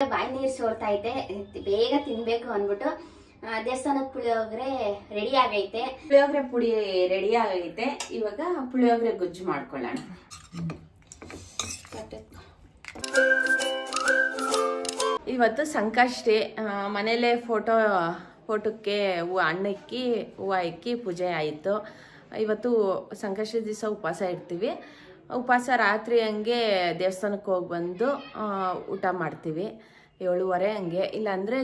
ಬಾಯಿ ನೀರು ಸೋರ್ತಾ ಐತೆ, ಬೇಗ ತಿನ್ಬೇಕು ಅಂದ್ಬಿಟ್ಟು ದೇವಸ್ಥಾನದ ಪುಳಿಯೋಗರೆ ರೆಡಿ ಆಗೈತೆ. ಪುಳಿಯೋಗರೆ ಪುಡಿ ರೆಡಿ ಆಗೈತೆ. ಇವಾಗ ಪುಳಿಯೋಗರೆ ಗೊಜ್ಜು ಮಾಡ್ಕೊಳ್ಳೋಣ. ಇವತ್ತು ಸಂಕಷ್ಟಿ, ಮನೇಲೆ ಫೋಟೋಕ್ಕೆ ಹಣ್ಣು ಇಕ್ಕಿ ಹೂವು ಇಕ್ಕಿ ಪೂಜೆ ಆಯಿತು. ಇವತ್ತು ಸಂಕಷ್ಟಿ ದಿವಸ ಉಪವಾಸ ಇರ್ತೀವಿ. ಉಪವಾಸ ರಾತ್ರಿ ಹಂಗೆ ದೇವಸ್ಥಾನಕ್ಕೆ ಹೋಗಿ ಬಂದು ಊಟ ಮಾಡ್ತೀವಿ 7:30 ಹಂಗೆ. ಇಲ್ಲಾಂದರೆ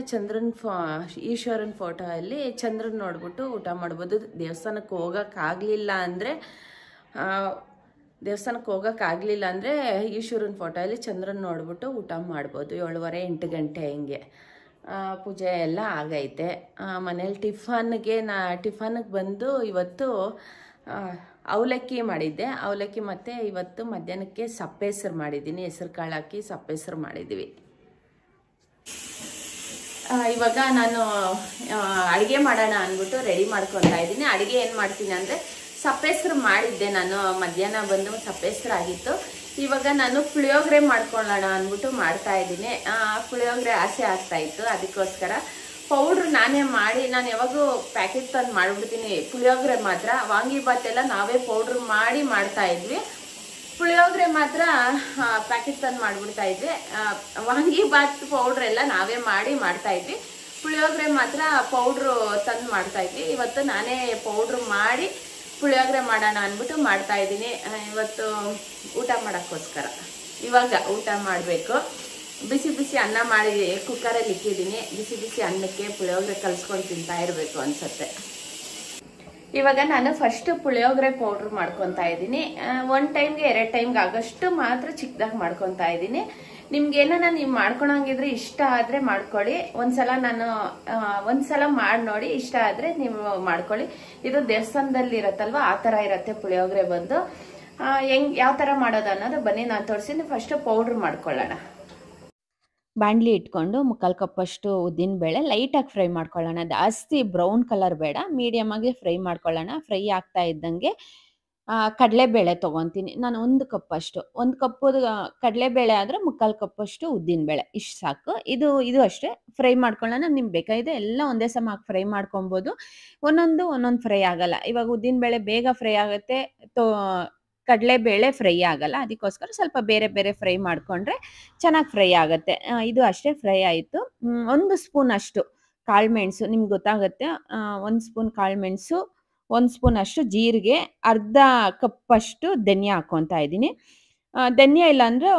ಈಶ್ವರನ ಫೋಟೋಲ್ಲಿ ಚಂದ್ರನ ನೋಡ್ಬಿಟ್ಟು ಊಟ ಮಾಡ್ಬೋದು. ದೇವಸ್ಥಾನಕ್ಕೆ ಹೋಗೋಕ್ಕಾಗಲಿಲ್ಲ ಅಂದರೆ ಈಶ್ವರನ ಫೋಟೋಲ್ಲಿ ಚಂದ್ರನ ನೋಡ್ಬಿಟ್ಟು ಊಟ ಮಾಡ್ಬೋದು. 7:30 8 ಗಂಟೆ ಹಿಂಗೆ ಪೂಜೆ ಎಲ್ಲ ಆಗೈತೆ. ಮನೇಲಿ ಟಿಫನ್ಗೆ ಬಂದು ಇವತ್ತು ಅವಲಕ್ಕಿ ಮಾಡಿದ್ದೆ. ಅವಲಕ್ಕಿ ಮತ್ತು ಇವತ್ತು ಮಧ್ಯಾಹ್ನಕ್ಕೆ ಸಪ್ಪೆಸರು ಮಾಡಿದ್ದೀನಿ. ಹೆಸರು ಕಾಳು ಹಾಕಿ ಸಪ್ಪೆಸರು ಮಾಡಿದ್ವಿ. ಇವಾಗ ನಾನು ಅಡುಗೆ ಮಾಡೋಣ ಅಂದ್ಬಿಟ್ಟು ರೆಡಿ ಮಾಡ್ಕೊತಾ ಇದ್ದೀನಿ. ಅಡುಗೆ ಏನು ಮಾಡ್ತೀನಿ ಅಂದರೆ ಸಪ್ಪೆಸರು ಮಾಡಿದ್ದೆ ನಾನು ಮಧ್ಯಾಹ್ನ ಬಂದು ಸಪ್ಪೆಸರು ಆಗಿತ್ತು. ಇವಾಗ ನಾನು ಪುಳಿಯೋಗರೆ ಮಾಡ್ಕೊಳ್ಳೋಣ ಅಂದ್ಬಿಟ್ಟು ಮಾಡ್ತಾ ಇದ್ದೀನಿ. ಪುಳಿಯೋಗರೆ ಆಸೆ ಆಗ್ತಾಯಿತ್ತು, ಅದಕ್ಕೋಸ್ಕರ ಪೌಡ್ರ್ ನಾನೇ ಮಾಡಿ, ನಾನು ಯಾವಾಗೂ ಪ್ಯಾಕೆಟ್ ತಂದು ಮಾಡಿಬಿಡ್ತೀನಿ. ಪುಳಿಯೋಗರೆ ಮಾತ್ರ ವಾಂಗಿಬಾತ್ ಎಲ್ಲ ನಾವೇ ಪೌಡ್ರ್ ಮಾಡಿ ಮಾಡ್ತಾಯಿದ್ವಿ. ಪುಳಿಯೋಗರೆ ಮಾತ್ರ ಪ್ಯಾಕೆಟ್ ತಂದು ಮಾಡಿಬಿಡ್ತಾ ಇದ್ವಿ. ವಾಂಗಿಬಾತ್ ಪೌಡ್ರೆಲ್ಲ ನಾವೇ ಮಾಡಿ ಮಾಡ್ತಾಯಿದ್ವಿ. ಪುಳಿಯೋಗರೆ ಮಾತ್ರ ಪೌಡ್ರು ತಂದು ಮಾಡ್ತಾಯಿದ್ವಿ. ಇವತ್ತು ನಾನೇ ಪೌಡ್ರ್ ಮಾಡಿ ಪುಳಿಯೋಗರೆ ಮಾಡೋಣ ಅಂದ್ಬಿಟ್ಟು ಮಾಡ್ತಾಯಿದ್ದೀನಿ. ಇವತ್ತು ಊಟ ಮಾಡೋಕ್ಕೋಸ್ಕರ ಇವಾಗ ಊಟ ಮಾಡಬೇಕು. ಬಿಸಿ ಬಿಸಿ ಅನ್ನ ಮಾಡಿ ಕುಕ್ಕರಲ್ಲಿ ಇಕ್ಕಿದ್ದೀನಿ. ಬಿಸಿ ಬಿಸಿ ಅನ್ನಕ್ಕೆ ಪುಳಿಯೋಗರೆ ಕಲಿಸ್ಕೊಂಡು ತಿಂತಾ ಇರಬೇಕು ಅನ್ಸುತ್ತೆ. ಇವಾಗ ನಾನು ಫಸ್ಟ್ ಪುಳಿಯೋಗರೆ ಪೌಡ್ರ್ ಮಾಡ್ಕೊತಾ ಇದ್ದೀನಿ. 1 ಟೈಮ್ಗೆ 2 ಟೈಮ್ಗೆ ಆಗೋಷ್ಟು ಮಾತ್ರ ಚಿಕ್ಕದಾಗಿ ಮಾಡ್ಕೊತಾ ಇದ್ದೀನಿ. ನಿಮ್ಗೇನ ನೀವು ಮಾಡ್ಕೊಳಂಗಿದ್ರೆ ಇಷ್ಟ ಆದರೆ ಮಾಡ್ಕೊಳ್ಳಿ. ಒಂದ್ಸಲ ಮಾಡಿ ನೋಡಿ, ಇಷ್ಟ ಆದರೆ ನೀವು ಮಾಡ್ಕೊಳ್ಳಿ. ಇದು ದೇವಸ್ಥಾನದಲ್ಲಿ ಇರತ್ತಲ್ವ, ಆ ಥರ ಇರುತ್ತೆ ಪುಳಿಯೋಗರೆ ಬಂದು. ಯಾವ ಥರ ಮಾಡೋದು ಅನ್ನೋದು ಬನ್ನಿ ನಾನು ತೋರಿಸ್ತೀನಿ. ಫಸ್ಟ್ ಪೌಡ್ರ್ ಮಾಡ್ಕೊಳ್ಳೋಣ. ಬಾಣಲಿ ಇಟ್ಕೊಂಡು 3/4 ಕಪ್ಪಷ್ಟು ಉದ್ದಿನಬೇಳೆ ಲೈಟಾಗಿ ಫ್ರೈ ಮಾಡ್ಕೊಳ್ಳೋಣ. ಜಾಸ್ತಿ ಬ್ರೌನ್ ಕಲರ್ ಬೇಡ, ಮೀಡಿಯಮ್ ಆಗಿ ಫ್ರೈ ಮಾಡ್ಕೊಳ್ಳೋಣ. ಫ್ರೈ ಆಗ್ತಾ ಇದ್ದಂಗೆ ಕಡಲೆಬೇಳೆ ತೊಗೊತೀನಿ ನಾನು 1 ಕಪ್ಪಷ್ಟು. 1 ಕಪ್ಪು ಕಡಲೆಬೇಳೆ ಆದರೆ 3/4 ಕಪ್ಪಷ್ಟು ಉದ್ದಿನಬೇಳೆ, ಇಷ್ಟು ಸಾಕು. ಇದು ಅಷ್ಟೇ ಫ್ರೈ ಮಾಡ್ಕೊಳ್ಳೋಣ. ನಿಮ್ಗೆ ಬೇಕಾಗಿದೆ ಎಲ್ಲ ಒಂದೇ ಸಮ ಹಾಕಿ ಫ್ರೈ ಮಾಡ್ಕೊಬೋದು. ಒಂದೊಂದು ಫ್ರೈ ಆಗಲ್ಲ. ಇವಾಗ ಉದ್ದಿನಬೇಳೆ ಬೇಗ ಫ್ರೈ ಆಗುತ್ತೆ, ಕಡಲೆಬೇಳೆ ಫ್ರೈ ಆಗಲ್ಲ. ಅದಕ್ಕೋಸ್ಕರ ಸ್ವಲ್ಪ ಬೇರೆ ಬೇರೆ ಫ್ರೈ ಮಾಡಿಕೊಂಡ್ರೆ ಚೆನ್ನಾಗಿ ಫ್ರೈ ಆಗುತ್ತೆ. ಇದು ಅಷ್ಟೇ ಫ್ರೈ ಆಯಿತು. 1 ಸ್ಪೂನ್ ಅಷ್ಟು ಕಾಳುಮೆಣಸು, ನಿಮ್ಗೆ ಗೊತ್ತಾಗುತ್ತೆ. 1 ಸ್ಪೂನ್ ಕಾಳುಮೆಣಸು, 1 ಸ್ಪೂನ್ ಅಷ್ಟು ಜೀರಿಗೆ, ಅರ್ಧ ಕಪ್ಪಷ್ಟು ಧನಿಯಾ ಹಾಕ್ಕೊತಾ ಇದ್ದೀನಿ. ಧನಿಯಾ ಇಲ್ಲಾಂದರೆ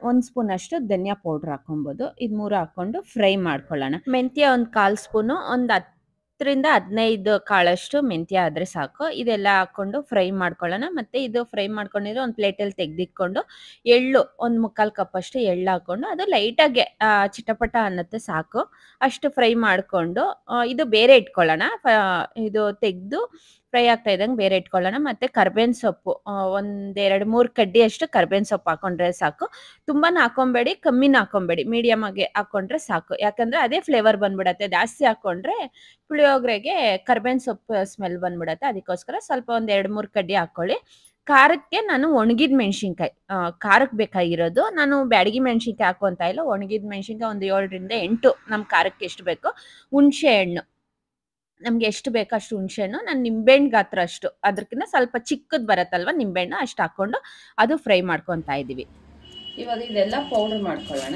1 ಸ್ಪೂನ್ ಅಷ್ಟು ಧನಿಯಾ ಪೌಡ್ರ್ ಹಾಕ್ಕೊಬೋದು. ಇದು 3 ಹಾಕ್ಕೊಂಡು ಫ್ರೈ ಮಾಡ್ಕೊಳ್ಳೋಣ. ಮೆಂತ್ಯ 1/4 ಸ್ಪೂನು, 10ರಿಂದ 15 ಕಾಳಷ್ಟು ಮೆಂತ್ಯ ಆದರೆ ಸಾಕು. ಇದೆಲ್ಲ ಹಾಕ್ಕೊಂಡು ಫ್ರೈ ಮಾಡ್ಕೊಳ್ಳೋಣ. ಮತ್ತು ಇದು ಫ್ರೈ ಮಾಡ್ಕೊಂಡಿದ್ರೆ ಒಂದು ಪ್ಲೇಟಲ್ಲಿ ತೆಗೆದಿಟ್ಕೊಂಡು ಎಳ್ಳು 1/4 ಕಪ್ಪಷ್ಟು ಎಳ್ಳು ಹಾಕ್ಕೊಂಡು ಅದು ಲೈಟಾಗೆ ಚಿಟಪಟ ಅನ್ನತ್ತೆ ಸಾಕು. ಅಷ್ಟು ಫ್ರೈ ಮಾಡಿಕೊಂಡು ಇದು ಬೇರೆ ಇಟ್ಕೊಳ್ಳೋಣ. ಇದು ತೆಗೆದು ಫ್ರೈ ಆಗ್ತಾ ಇದ್ದಂಗೆ ಬೇರೆ ಇಟ್ಕೊಳ್ಳೋಣ. ಮತ್ತು ಕರ್ಬೇವಿನ ಸೊಪ್ಪು 1-2-3 ಕಡ್ಡಿಯಷ್ಟು ಕರ್ಬೇವಿನ ಸೊಪ್ಪು ಹಾಕ್ಕೊಂಡ್ರೆ ಸಾಕು. ತುಂಬಾ ಹಾಕ್ಕೊಬೇಡಿ, ಕಮ್ಮಿನ ಹಾಕ್ಕೊಬೇಡಿ, ಮೀಡಿಯಮ್ ಆಗಿ ಹಾಕ್ಕೊಂಡ್ರೆ ಸಾಕು. ಯಾಕಂದರೆ ಅದೇ ಫ್ಲೇವರ್ ಬಂದ್ಬಿಡತ್ತೆ. ಜಾಸ್ತಿ ಹಾಕ್ಕೊಂಡ್ರೆ ಪುಳಿಯೋಗರೆಗೆ ಕರ್ಬೇವಿನ ಸೊಪ್ಪು ಸ್ಮೆಲ್ ಬಂದ್ಬಿಡತ್ತೆ. ಅದಕ್ಕೋಸ್ಕರ ಸ್ವಲ್ಪ 1-2-3 ಕಡ್ಡಿ ಹಾಕ್ಕೊಳ್ಳಿ. ಖಾರಕ್ಕೆ ನಾನು ಒಣಗಿದ ಮೆಣಸಿನ್ಕಾಯಿ, ಖಾರಕ್ಕೆ ಬೇಕಾಗಿರೋದು. ನಾನು ಬ್ಯಾಡಗಿ ಮೆಣಸಿನ್ಕಾಯಿ ಹಾಕ್ಕೊತಾ ಇಲ್ಲ, ಒಣಗಿದ ಮೆಣಸಿನ್ಕಾಯಿ 7ರಿಂದ 8 ನಮ್ಮ ಖಾರಕ್ಕೆ ಎಷ್ಟು ಬೇಕೋ. ಹುಣಸೆ ಹಣ್ಣು ನಮ್ಗೆ ಎಷ್ಟು ಬೇಕೋ ಅಷ್ಟು ಹುಣಸೆಹಣ್ಣು, ನಾನು ನಿಂಬೆಹಣ್ಣು ಗಾತ್ರ ಅಷ್ಟು, ಅದಕ್ಕಿಂತ ಸ್ವಲ್ಪ ಚಿಕ್ಕದು ಬರುತ್ತಲ್ವ ನಿಂಬೆಹಣ್ಣು, ಅಷ್ಟು ಹಾಕ್ಕೊಂಡು ಅದು ಫ್ರೈ ಮಾಡ್ಕೊತಾ ಇದ್ದೀವಿ. ಇವಾಗ ಇದೆಲ್ಲ ಪೌಡ್ರ್ ಮಾಡ್ಕೊಳ್ಳೋಣ.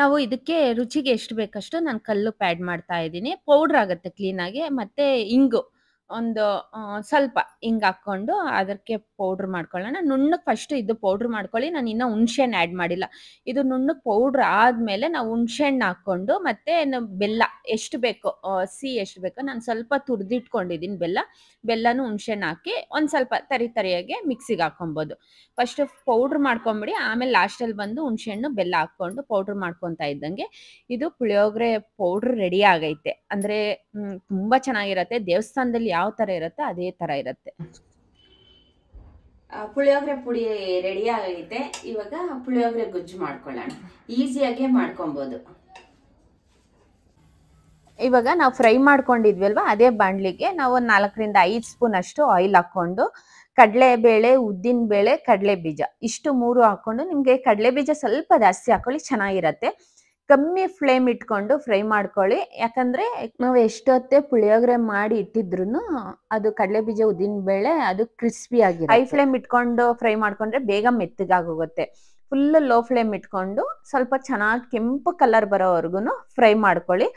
ನಾವು ಇದಕ್ಕೆ ರುಚಿಗೆ ಎಷ್ಟು ಬೇಕಷ್ಟು ನಾನು ಕಲ್ಲುಪ್ಪು ಆ್ಯಡ್ ಮಾಡ್ತಾ ಇದ್ದೀನಿ. ಪೌಡ್ರ್ ಆಗುತ್ತೆ ಕ್ಲೀನಾಗಿ. ಮತ್ತು ಇಂಗು ಸ್ವಲ್ಪ ಹಿಂಗೆ ಹಾಕ್ಕೊಂಡು ಅದಕ್ಕೆ ಪೌಡ್ರ್ ಮಾಡ್ಕೊಳ್ಳೋಣ. ನುಣ್ಣಗೆ ಫಸ್ಟು ಇದು ಪೌಡ್ರ್ ಮಾಡ್ಕೊಳ್ಳಿ. ನಾನು ಇನ್ನೂ ಹುಣಸೆಹಣ್ಣು ಆ್ಯಡ್ ಮಾಡಿಲ್ಲ. ಇದು ನುಣ್ಣಗೆ ಪೌಡ್ರ್ ಆದಮೇಲೆ ನಾವು ಹುಣಸೆಹಣ್ಣು ಹಾಕ್ಕೊಂಡು ಮತ್ತು ಬೆಲ್ಲ ಎಷ್ಟು ಬೇಕೋ, ಸಿಹಿ ಎಷ್ಟು ಬೇಕೋ ನಾನು ಸ್ವಲ್ಪ ತುರಿದಿಟ್ಕೊಂಡಿದ್ದೀನಿ. ಬೆಲ್ಲನೂ ಹುಣಸೆಹಣ್ಣು ಹಾಕಿ ಒಂದು ಸ್ವಲ್ಪ ತರಿಯಾಗಿ ಮಿಕ್ಸಿಗೆ ಹಾಕ್ಕೊಬೋದು. ಫಸ್ಟು ಪೌಡ್ರ್ ಮಾಡ್ಕೊಂಬಿಡಿ, ಆಮೇಲೆ ಲಾಸ್ಟಲ್ಲಿ ಬಂದು ಹುಣಸೆಹಣ್ಣು ಬೆಲ್ಲ ಹಾಕ್ಕೊಂಡು ಪೌಡ್ರ್ ಮಾಡ್ಕೊತಾ ಇದ್ದಂಗೆ ಇದು ಪುಳಿಯೋಗರೆ ಪೌಡ್ರ್ ರೆಡಿ ಆಗೈತೆ. ಅಂದರೆ ತುಂಬ ಚೆನ್ನಾಗಿರುತ್ತೆ. ದೇವಸ್ಥಾನದಲ್ಲಿ ಯಾವ ಥರ ಇರುತ್ತೆ ಅದೇ ಥರ ಇರುತ್ತೆ. ಪುಳಿಯೋಗರೆ ಪುಡಿ ರೆಡಿ ಆಗೈತೆ. ಇವಾಗ ಪುಳಿಯೋಗರೆ ಗೊಜ್ಜು ಮಾಡ್ಕೊಳ್ಳೋಣ. ಈಸಿಯಾಗೆ ಮಾಡ್ಕೊಬೋದು. ಇವಾಗ ನಾವು ಫ್ರೈ ಮಾಡ್ಕೊಂಡಿದ್ವಲ್ವ ಅದೇ ಬಾಣಲಿಗೆ ನಾವು 4 ರಿಂದ 5 ಸ್ಪೂನ್ ಅಷ್ಟು ಆಯಿಲ್ ಹಾಕ್ಕೊಂಡು ಕಡಲೆಬೇಳೆ, ಉದ್ದಿನ ಬೇಳೆ, ಕಡಲೆ ಬೀಜ ಇಷ್ಟು 3 ಹಾಕ್ಕೊಂಡು, ನಿಮಗೆ ಕಡಲೆ ಬೀಜ ಸ್ವಲ್ಪ ಜಾಸ್ತಿ ಹಾಕೊಳ್ಳಿ, ಚೆನ್ನಾಗಿರತ್ತೆ. ಕಮ್ಮಿ ಫ್ಲೇಮ್ ಇಟ್ಕೊಂಡು ಫ್ರೈ ಮಾಡ್ಕೊಳ್ಳಿ. ಯಾಕಂದ್ರೆ ನಾವು ಎಷ್ಟೊತ್ತೆ ಪುಳಿಯೋಗರೆ ಮಾಡಿ ಇಟ್ಟಿದ್ರು ಅದು ಕಡಲೆ ಬೀಜ, ಉದ್ದಿನ ಬೇಳೆ ಅದು ಕ್ರಿಸ್ಪಿ ಆಗಿ ಹೈ ಫ್ಲೇಮ್ ಇಟ್ಕೊಂಡು ಫ್ರೈ ಮಾಡ್ಕೊಂಡ್ರೆ ಬೇಗ ಮೆತ್ತಗಾಗೋಗುತ್ತೆ. ಫುಲ್ ಲೋ ಫ್ಲೇಮ್ ಇಟ್ಕೊಂಡು ಸ್ವಲ್ಪ ಚೆನ್ನಾಗಿ ಕೆಂಪು ಕಲರ್ ಬರೋವರೆಗೂ ಫ್ರೈ ಮಾಡ್ಕೊಳ್ಳಿ.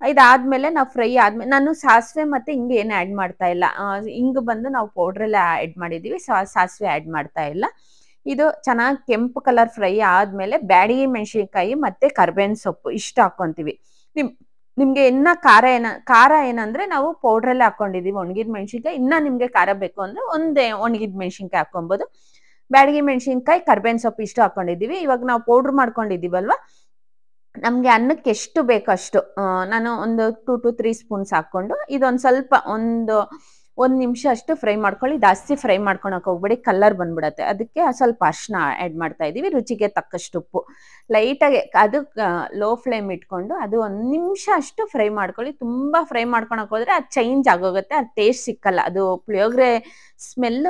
ಇದಾದ್ಮೇಲೆ ನಾವು ಫ್ರೈ ಆದ್ಮೇಲೆ ನಾನು ಸಾಸಿವೆ ಮತ್ತೆ ಹಿಂಗೆ ಏನು ಆ್ಯಡ್ ಮಾಡ್ತಾ ಇಲ್ಲ. ಹಿಂಗೆ ಬಂದು ನಾವು ಪೌಡ್ರೆಲ್ಲ ಆ್ಯಡ್ ಮಾಡಿದ್ದೀವಿ, ಸಾಸಿವೆ ಆ್ಯಡ್ ಮಾಡ್ತಾ ಇಲ್ಲ. ಇದು ಚೆನ್ನಾಗಿ ಕೆಂಪು ಕಲರ್ ಫ್ರೈ ಆದ್ಮೇಲೆ ಬ್ಯಾಡಗಿ ಮೆಣಸಿನ್ಕಾಯಿ ಮತ್ತೆ ಕರ್ಬೇವಿನ ಸೊಪ್ಪು ಇಷ್ಟು ಹಾಕೊಂತೀವಿ. ನಿಮ್ಗೆ ಇನ್ನ ಖಾರ ಏನಂದ್ರೆ ನಾವು ಪೌಡ್ರಲ್ಲೇ ಹಾಕೊಂಡಿದೀವಿ ಒಣಗಿದ ಮೆಣಸಿನ್ಕಾಯಿ. ಇನ್ನ ನಿಮ್ಗೆ ಖಾರ ಬೇಕು ಅಂದ್ರೆ ಒಂದೇ ಒಣಗಿದ ಮೆಣಸಿನ್ಕಾಯಿ ಹಾಕೊಬಹುದು. ಬ್ಯಾಡಗಿ ಮೆಣಸಿನ್ಕಾಯಿ, ಕರ್ಬೇವಿನ ಸೊಪ್ಪು ಇಷ್ಟು ಹಾಕೊಂಡಿದೀವಿ. ಇವಾಗ ನಾವು ಪೌಡ್ರ್ ಮಾಡ್ಕೊಂಡಿದೀವಲ್ವಾ, ನಮ್ಗೆ ಅನ್ನಕ್ಕೆ ಎಷ್ಟು ಬೇಕೋ ಅಷ್ಟು ನಾನು ಒಂದು 2 to 3 ಸ್ಪೂನ್ಸ್ ಹಾಕೊಂಡು ಇದೊಂದು ಸ್ವಲ್ಪ ಒಂದು ನಿಮಿಷ ಅಷ್ಟು ಫ್ರೈ ಮಾಡ್ಕೊಳ್ಳಿ. ಜಾಸ್ತಿ ಫ್ರೈ ಮಾಡ್ಕೊಳಕ್ ಹೋಗ್ಬೇಡಿ, ಕಲರ್ ಬಂದ್ಬಿಡತ್ತೆ. ಅದಕ್ಕೆ ಸ್ವಲ್ಪ ಅರ್ಶಿನ ಆ್ಯಡ್ ಮಾಡ್ತಾ ಇದೀವಿ, ರುಚಿಗೆ ತಕ್ಕಷ್ಟು ಉಪ್ಪು. ಲೈಟಾಗಿ ಅದು ಲೋ ಫ್ಲೇಮ್ ಇಟ್ಕೊಂಡು ಅದು 1 ನಿಮಿಷ ಅಷ್ಟು ಫ್ರೈ ಮಾಡ್ಕೊಳ್ಳಿ. ತುಂಬಾ ಫ್ರೈ ಮಾಡ್ಕೊಳಕ್ ಹೋದ್ರೆ ಅದು ಚೇಂಜ್ ಆಗೋಗುತ್ತೆ, ಅದು ಟೇಸ್ಟ್ ಸಿಕ್ಕಲ್ಲ. ಅದು ಪುಳಿಯೋಗರೆ ಸ್ಮೆಲ್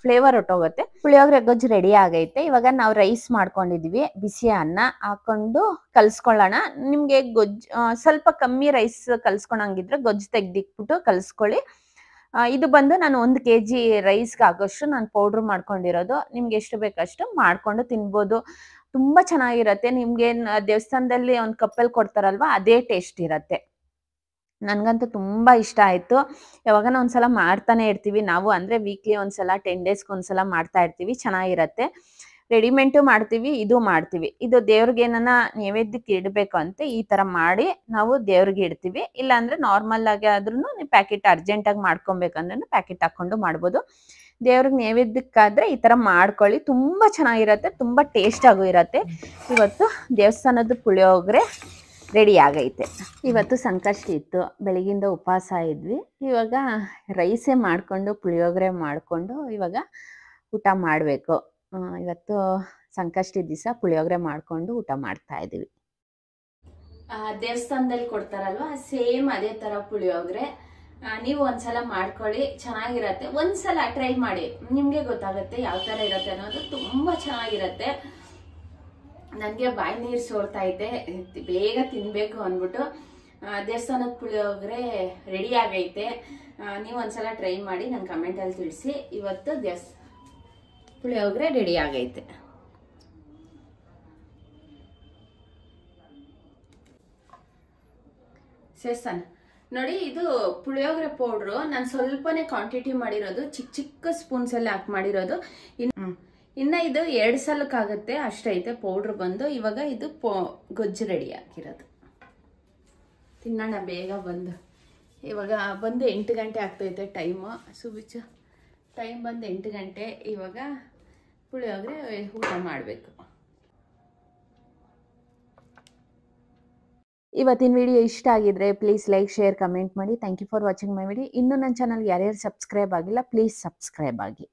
ಫ್ಲೇವರ್ ಹೊಟ್ಟೋಗುತ್ತೆ. ಪುಳಿಯೋಗರೆ ಗೊಜ್ಜು ರೆಡಿ ಆಗೈತೆ. ಇವಾಗ ನಾವು ರೈಸ್ ಮಾಡ್ಕೊಂಡಿದೀವಿ, ಬಿಸಿ ಅನ್ನ ಹಾಕೊಂಡು ಕಲ್ಸ್ಕೊಳ್ಳೋಣ. ನಿಮ್ಗೆ ಗೊಜ್ಜು ಸ್ವಲ್ಪ ಕಮ್ಮಿ ರೈಸ್ ಕಲ್ಸ್ಕೊಳಂಗಿದ್ರೆ ಗೊಜ್ಜು ತೆಗ್ದಿಕ್ಬಿಟ್ಟು ಕಲ್ಸ್ಕೊಳ್ಳಿ. ಇದು ಬಂದು ನಾನು 1 kg ರೈಸ್ಗೆ ಆಗೋಷ್ಟು ನಾನು ಪೌಡ್ರ್ ಮಾಡ್ಕೊಂಡಿರೋದು. ನಿಮ್ಗೆ ಎಷ್ಟು ಬೇಕಷ್ಟು ಮಾಡ್ಕೊಂಡು ತಿನ್ಬೋದು. ತುಂಬಾ ಚೆನ್ನಾಗಿರತ್ತೆ. ನಿಮ್ಗೆ ದೇವಸ್ಥಾನದಲ್ಲಿ ಒಂದು ಕಪ್ಪಲ್ಲಿ ಕೊಡ್ತಾರಲ್ವಾ, ಅದೇ ಟೇಸ್ಟ್ ಇರತ್ತೆ. ನನ್ಗಂತೂ ತುಂಬಾ ಇಷ್ಟ ಆಯ್ತು. ಯಾವಾಗನ ಒಂದ್ಸಲ ಮಾಡ್ತಾನೆ ಇರ್ತೀವಿ ನಾವು, ಅಂದ್ರೆ ವೀಕ್ಲಿ ಒಂದ್ಸಲ 10 ಡೇಸ್ಗೆ ಒಂದ್ಸಲ ಮಾಡ್ತಾ ಇರ್ತೀವಿ. ಚೆನ್ನಾಗಿರತ್ತೆ. ರೆಡಿಮೇಟು ಮಾಡ್ತೀವಿ, ಇದು ಮಾಡ್ತೀವಿ. ಇದು ದೇವ್ರಿಗೆ ಏನನ್ನ ನೈವೇದ್ಯಕ್ಕೆ ಇಡಬೇಕು ಅಂತ ಈ ತರ ಮಾಡಿ ನಾವು ದೇವ್ರಿಗೆ ಇಡ್ತೀವಿ. ಇಲ್ಲ ಅಂದ್ರೆ ನಾರ್ಮಲ್ ಆಗಿ ಆದ್ರೂ ನೀವು ಪ್ಯಾಕೆಟ್ ಅರ್ಜೆಂಟಾಗಿ ಮಾಡ್ಕೊಬೇಕಂದ್ರೂ ಪ್ಯಾಕೆಟ್ ಹಾಕೊಂಡು ಮಾಡ್ಬೋದು. ದೇವ್ರಿಗೆ ನೈವೇದ್ಯಕ್ಕಾದ್ರೆ ಈ ತರ ಮಾಡ್ಕೊಳ್ಳಿ, ತುಂಬಾ ಚೆನ್ನಾಗಿರತ್ತೆ, ತುಂಬಾ ಟೇಸ್ಟ್ ಆಗೂ ಇರತ್ತೆ. ಇವತ್ತು ದೇವಸ್ಥಾನದ ಪುಳಿಯೋಗರೆ ರೆಡಿ ಆಗೈತೆ. ಇವತ್ತು ಸಂಕಷ್ಟಿ ಇತ್ತು, ಬೆಳಗಿಂದ ಉಪವಾಸ ಇದ್ವಿ. ಇವಾಗ ರೈಸೇ ಮಾಡ್ಕೊಂಡು ಪುಳಿಯೋಗರೆ ಮಾಡ್ಕೊಂಡು ಇವಾಗ ಊಟ ಮಾಡಬೇಕು. ಇವತ್ತು ಸಂಕಷ್ಟಿ ದಿವಸ ಪುಳಿಯೋಗರೆ ಮಾಡ್ಕೊಂಡು ಊಟ ಮಾಡ್ತಾ ಇದೀವಿ. ದೇವಸ್ಥಾನದಲ್ಲಿ ಕೊಡ್ತಾರಲ್ವಾ, ಸೇಮ್ ಅದೇ ತರ ಪುಳಿಯೋಗರೆ. ನೀವು ಒಂದ್ಸಲ ಮಾಡ್ಕೊಳ್ಳಿ, ಚೆನ್ನಾಗಿರತ್ತೆ. ಒಂದ್ಸಲ ಟ್ರೈ ಮಾಡಿ, ನಿಮ್ಗೆ ಗೊತ್ತಾಗತ್ತೆ ಯಾವ ತರ ಇರತ್ತೆ ಅನ್ನೋದು. ತುಂಬಾ ಚೆನ್ನಾಗಿರತ್ತೆ. ನನಗೆ ಬಾಯಿ ನೀರು ಸೋರ್ತಾ ಐತೆ, ಬೇಗ ತಿನ್ಬೇಕು ಅಂದ್ಬಿಟ್ಟು. ದೇವಸ್ಥಾನದ ಪುಳಿಯೋಗರೆ ರೆಡಿ ಆಗೈತೆ. ನೀವು ಒಂದ್ಸಲ ಟ್ರೈ ಮಾಡಿ ನನ್ನ ಕಮೆಂಟಲ್ಲಿ ತಿಳಿಸಿ. ಇವತ್ತು ಪುಳಿಯೋಗರೆ ರೆಡಿ ಆಗೈತೆ. ಸೇರ್ಸನ್ ನೋಡಿ, ಇದು ಪುಳಿಯೋಗರೆ ಪೌಡ್ರು ನಾನು ಸ್ವಲ್ಪನೇ ಕ್ವಾಂಟಿಟಿ ಮಾಡಿರೋದು, ಚಿಕ್ಕ ಚಿಕ್ಕ ಸ್ಪೂನ್ಸ್ ಎಲ್ಲ ಹಾಕಿ ಮಾಡಿರೋದು. ಇನ್ನ ಇದು 2 ಸಲಕ್ಕಾಗತ್ತೆ ಅಷ್ಟೈತೆ ಪೌಡ್ರ್ ಬಂದು. ಇವಾಗ ಇದು ಗೊಜ್ಜು ರೆಡಿ ಆಗಿರೋದು. ತಿನ್ನೋಣ ಬೇಗ ಬಂದು. ಇವಾಗ ಬಂದು 8 ಗಂಟೆ ಆಗ್ತೈತೆ ಟೈಮು. ಸುಬಿಚು ಟೈಮ್ ಬಂದು 8 ಗಂಟೆ. ಇವಾಗ ಪುಳಿಯೋಗರೆ ಊಟ ಮಾಡಬೇಕು. ಇವತ್ತಿನ ವಿಡಿಯೋ ಇಷ್ಟ ಆಗಿದ್ರೆ ಪ್ಲೀಸ್ ಲೈಕ್, ಶೇರ್, ಕಮೆಂಟ್ ಮಾಡಿ. Thank you for watching my video. ಇನ್ನೂ ನನ್ನ ಚಾನಲ್ಗೆ ಯಾರ್ಯಾರು ಸಬ್ಸ್ಕ್ರೈಬ್ ಆಗಿಲ್ಲ ಪ್ಲೀಸ್ ಸಬ್ಸ್ಕ್ರೈಬ್ ಆಗಿ.